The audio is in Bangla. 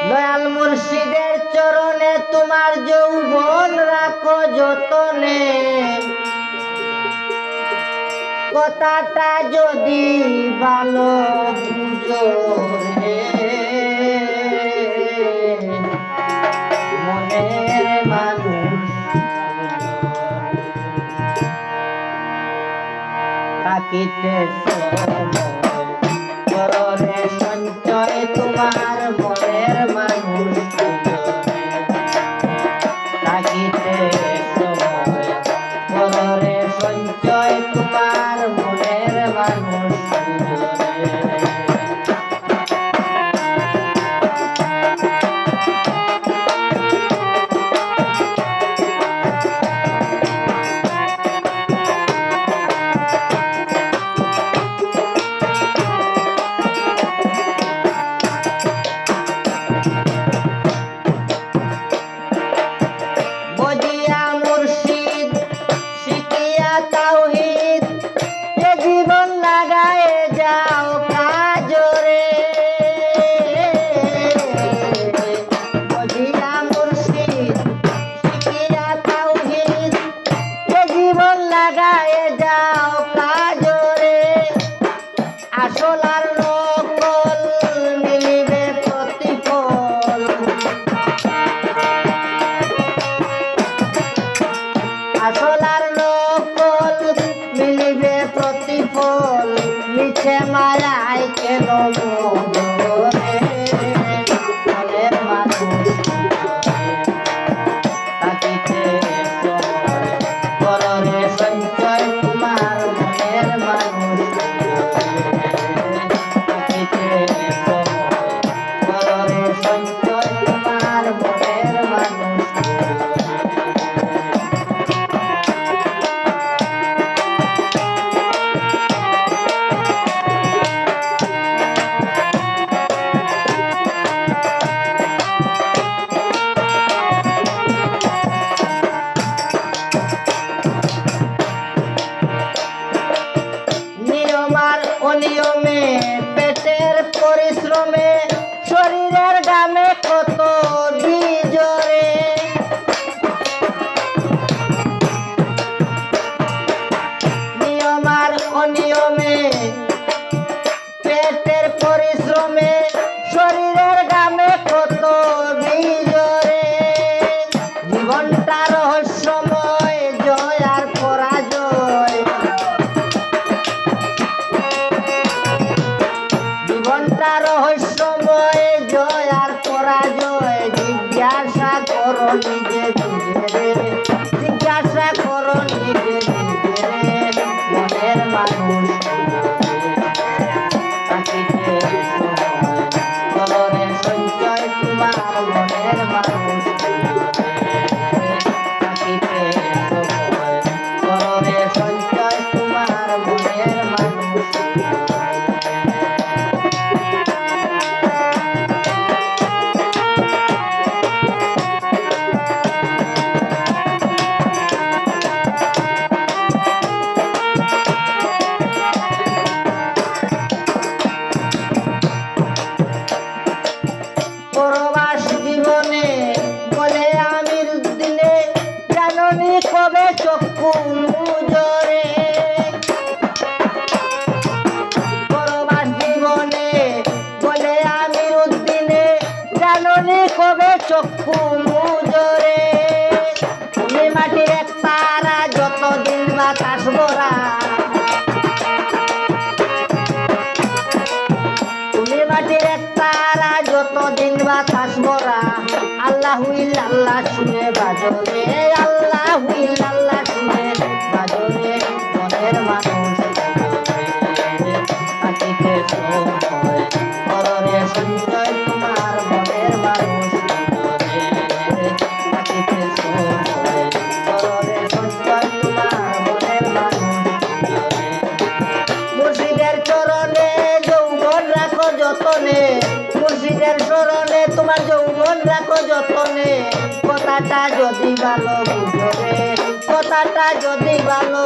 দয়াল মুর্শিদের চরণে তোমার যৌবন রাখো যতনে, কথাটা যদি ভালো বুঝো রে মনের মানুষ থাকিতে চরণে সঞ্চয় তোমার মনের মানুষ থাকিতে চরণে সঞ্চয় তোমার মনের মানুষ মায়ায় কেন মনের মানুষ থাকিতে চরণে সঞ্চয় তোমার মনের মানুষ থাকিতে চরণে সঞ্চয় তোমার মনের মানুষ অনিয়মে পেটের পরিশ্রমে শরীরের দামে কত বিজরে নিয়মার অনিয়মে পেটের পরিশ্রমে শরীরের দামে কত বিজরে জীবনটা রহস্যময় জয় আর পরাজয় রহস্যময় জয় আর পরাজয় জিজ্ঞাসা করো নিজে নিজে জিজ্ঞাসা করো নিজে নিজে মনের মানুষ থাকিতে চরণে সঞ্চয় তোমার মনের মানুষ থাকিতে চরণে সঞ্চয় তোমার মনের মানুষ কবে চক্ষু মুজরে পরবাস জীবনে বলে আমির উদ্দিনে জাননি কবে চক্ষু মুজরে তুমি মাটির এক তারা যতদিন বাতাস ভরা তুমি মাটির এক তারা যতদিন বাতাস ভরা আল্লাহু ইল্লাল্লাহ শুনে বাজরে আল্লাহু ইল্লাল্লাহ শুনে বাজরে মনের মানুষ থাকিতে চরণে সঞ্চয় তোমার মনের মানুষ থাকিতে চরণে সঞ্চয় তোমার মনের মানুষ মুর্শিদের চরণে যৌবন রাখো যতনে মুর্শিদের চরণে তোমার যৌবন রাখো যতনে কথাটা যদি ভালো বুঝো রে কথাটা যদি ভালো